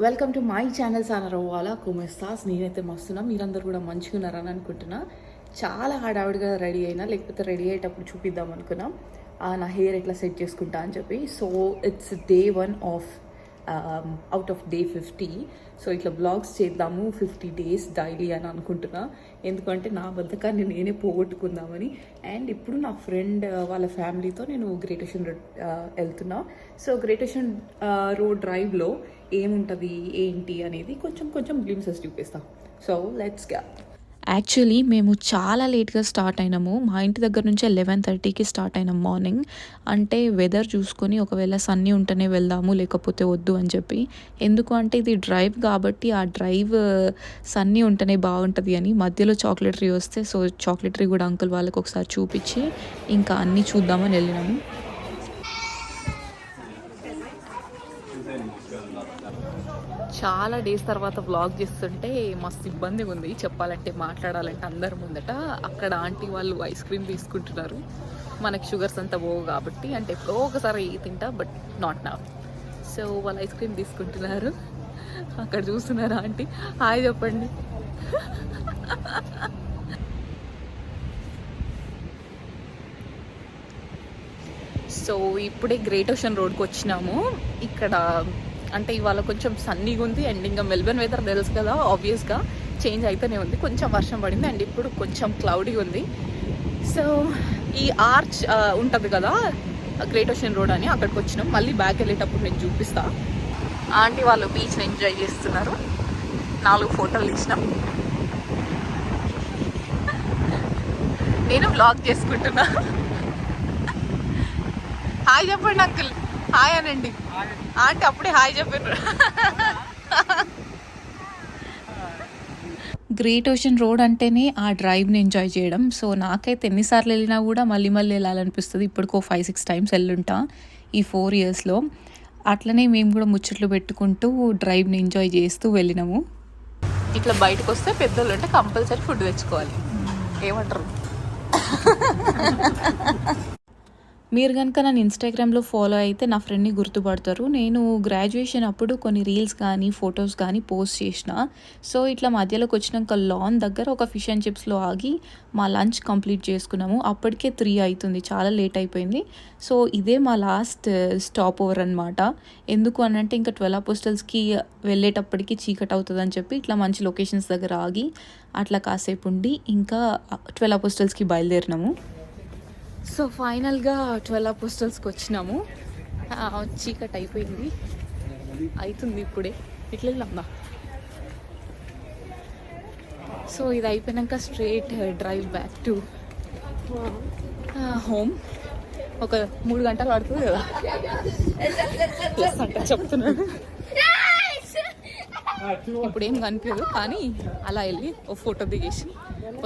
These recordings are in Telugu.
వెల్కమ్ టు మై ఛానల్ సానరవ్వాలా కుమెస్తాస్. నేనైతే మస్తున్నా, మీరందరూ కూడా మంచిగా ఉన్నారని అనుకుంటున్నా. చాలా హడావిడిగా రెడీ అయినా, లేకపోతే రెడీ అయ్యేటప్పుడు చూపిద్దాం అనుకున్నా నా హెయిర్ ఎట్లా సెట్ చేసుకుంటా అని చెప్పి. So it's day 1 of out of day 50. So ఇట్లా బ్లాగ్స్ చేద్దాము 50 days డైలీ అని అనుకుంటున్నా. ఎందుకంటే నా బద్ధకాన్ని నేనే పోగొట్టుకుందామని. అండ్ ఇప్పుడు నా ఫ్రెండ్ వాళ్ళ ఫ్యామిలీతో నేను గ్రేట్ ఓషన్ రోడ్ వెళ్తున్నా. సో గ్రేట్ ఓషన్ రోడ్ డ్రైవ్లో ఏముంటుంది ఏంటి అనేది కొంచెం కొంచెం గ్లిమ్సెస్ చూపిస్తాం. So let's go. యాక్చువల్లీ మేము చాలా లేట్గా స్టార్ట్ అయినాము. మా ఇంటి దగ్గర నుంచి 11:30కి స్టార్ట్ అయినాం మార్నింగ్. అంటే వెదర్ చూసుకొని ఒకవేళ సన్నీ ఉంటేనే వెళ్దాము, లేకపోతే వద్దు అని చెప్పి. ఎందుకు అంటే ఇది డ్రైవ్ కాబట్టి ఆ డ్రైవ్ సన్నీ ఉంటేనే బాగుంటుంది అని. మధ్యలో చాక్లెటరీ వస్తే సో చాక్లెటరీ కూడా అంకుల్ వాళ్ళకి ఒకసారి చూపించి ఇంకా అన్నీ చూద్దామని వెళ్ళినాము. చాలా డేస్ తర్వాత వ్లాగ్ చేస్తుంటే మస్తు ఇబ్బందిగా ఉంది చెప్పాలంటే, మాట్లాడాలంటే అందరి ముందట. అక్కడ ఆంటీ వాళ్ళు ఐస్ క్రీమ్ తీసుకుంటున్నారు. మనకి షుగర్స్ అంతా పోవు కాబట్టి, అంటే ఎప్పుడో ఒకసారి తింటా, బట్ నాట్ నా. సో వాళ్ళు ఐస్ క్రీమ్ తీసుకుంటున్నారు. అక్కడ చూస్తున్నారు ఆంటీ. హాయ్ చెప్పండి. సో ఇప్పుడే గ్రేట్ ఓషన్ రోడ్కి వచ్చినాము. ఇక్కడ అంటే ఇవాళ కొంచెం సన్నీగా ఉంది. అండ్ ఇంకా మెల్బర్న్ వెదర్ తెలుసు కదా, ఆబ్వియస్గా చేంజ్ అయితేనే ఉంది. కొంచెం వర్షం పడింది అండ్ ఇప్పుడు కొంచెం క్లౌడీ ఉంది. సో ఈ ఆర్చ్ ఉంటుంది కదా గ్రేట్ ఓషన్ రోడ్ అని, అక్కడికి వచ్చినాం. మళ్ళీ బ్యాక్ వెళ్ళేటప్పుడు నేను చూపిస్తా. ఆంటీ వాళ్ళు బీచ్ని ఎంజాయ్ చేస్తున్నారు. 4 ఫోటోలు ఇచ్చినాం. నేను వ్లాగ్ చేసుకుంటున్నా. హాయ్ చెప్పండి అంకుల్. హాయ్ అనండి. ఆంటీ అప్పుడే హాయ్ చెప్పారు. గ్రేట్ ఓషన్ రోడ్ అంటేనే ఆ డ్రైవ్ని ఎంజాయ్ చేయడం. సో నాకైతే ఎన్నిసార్లు వెళ్ళినా కూడా మళ్ళీ మళ్ళీ వెళ్ళాలనిపిస్తుంది. ఇప్పటికో 5-6 times వెళ్ళుంటా ఈ 4 yearsలో. అట్లనే మేము కూడా ముచ్చట్లు పెట్టుకుంటూ డ్రైవ్ని ఎంజాయ్ చేస్తూ వెళ్ళినాము. ఇట్లా బయటకు వస్తే పెద్దోళ్ళు అంటే కంపల్సరీ ఫుడ్ తెచ్చుకోవాలి. ఏమంటారు? మీరు కనుక నన్ను ఇన్స్టాగ్రామ్లో ఫాలో అయితే నా ఫ్రెండ్ని గుర్తుపడతారు. నేను గ్రాడ్యుయేషన్ అప్పుడు కొన్ని రీల్స్ కానీ ఫొటోస్ కానీ పోస్ట్ చేసిన. సో ఇట్లా మధ్యలోకి వచ్చినాక లాన్ దగ్గర ఒక ఫిష్ అండ్ చిప్స్లో ఆగి మా లంచ్ కంప్లీట్ చేసుకున్నాము. అప్పటికే 3 అవుతుంది, చాలా లేట్ అయిపోయింది. సో ఇదే మా లాస్ట్ స్టాప్ ఓవర్ అనమాట. ఎందుకు అనంటే ఇంకా 12 Apostles వెళ్ళేటప్పటికి చీకటి అవుతుందని చెప్పి ఇట్లా మంచి లొకేషన్స్ దగ్గర ఆగి అట్లా కాసేపు ఉండి ఇంకా 12 Apostles బయలుదేరినాము. సో ఫైనల్గా 12 Apostles వచ్చినాము. చీకటి అయిపోయింది, అవుతుంది ఇప్పుడే. ఇట్లా వెళ్దాం. సో ఇది అయిపోయాక straight drive back to home. ఒక 3 గంటలు పడుతుంది కదా అంటే చెప్తున్నాను. ఇప్పుడు ఏం కనిపించదు కానీ అలా వెళ్ళి ఒక ఫోటో దిగేసి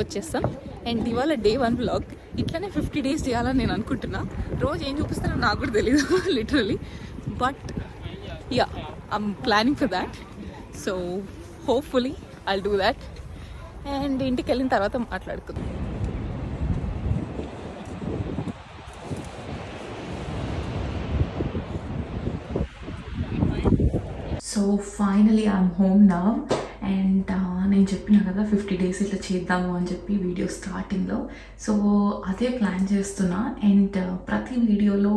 వచ్చేస్తాం. అండ్ ఇవాళ డే 1 వ్లాగ్. ఇట్లనే 50 days చేయాలని నేను అనుకుంటున్నా. రోజు ఏం చూపిస్తానో నాకు కూడా తెలీదు literally, but yeah I'm planning for that. So hopefully I'll do that. And ఇంటికి వెళ్ళిన తర్వాత మాట్లాడుకుందాం. So finally I'm home now. And నేను చెప్పినా కదా 50 days ఇట్లా చేద్దాము అని చెప్పి వీడియో స్టార్టింగ్లో. సో అదే ప్లాన్ చేస్తున్నా. అండ్ ప్రతి వీడియోలో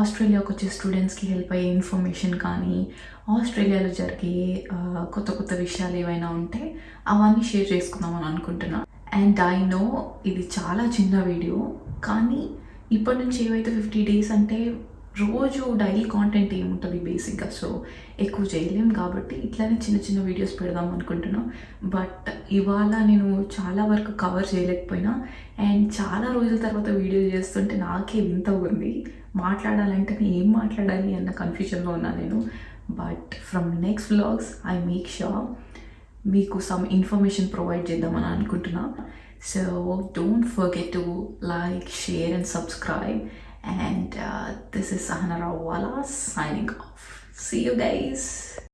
ఆస్ట్రేలియాకి వచ్చే స్టూడెంట్స్కి హెల్ప్ అయ్యే ఇన్ఫర్మేషన్ కానీ, ఆస్ట్రేలియాలో జరిగే కొత్త కొత్త విషయాలు ఏవైనా ఉంటే అవన్నీ షేర్ చేసుకుందామని అనుకుంటున్నా. అండ్ ఐ నో ఇది చాలా చిన్న వీడియో, కానీ ఇప్పటి నుంచి ఏవైతే 50 days అంటే రోజు డైలీ కాంటెంట్ ఏముంటుంది బేసిక్గా. సో ఎక్కువ చేయలేం కాబట్టి ఇట్లానే చిన్న చిన్న వీడియోస్ పెడదాం అనుకుంటున్నాం. బట్ ఇవాళ నేను చాలా వరకు కవర్ చేయలేకపోయినా. అండ్ చాలా రోజుల తర్వాత వీడియో చేస్తుంటే నాకే వింత ఉంది. మాట్లాడాలంటే ఏం మాట్లాడాలి అన్న కన్ఫ్యూజన్లో ఉన్నా నేను. But from next vlogs I make sure మీకు సమ్ ఇన్ఫర్మేషన్ ప్రొవైడ్ చేద్దామని అనుకుంటున్నా. So don't forget to like, share and subscribe. And this is Sahana Rawala signing off. See you guys.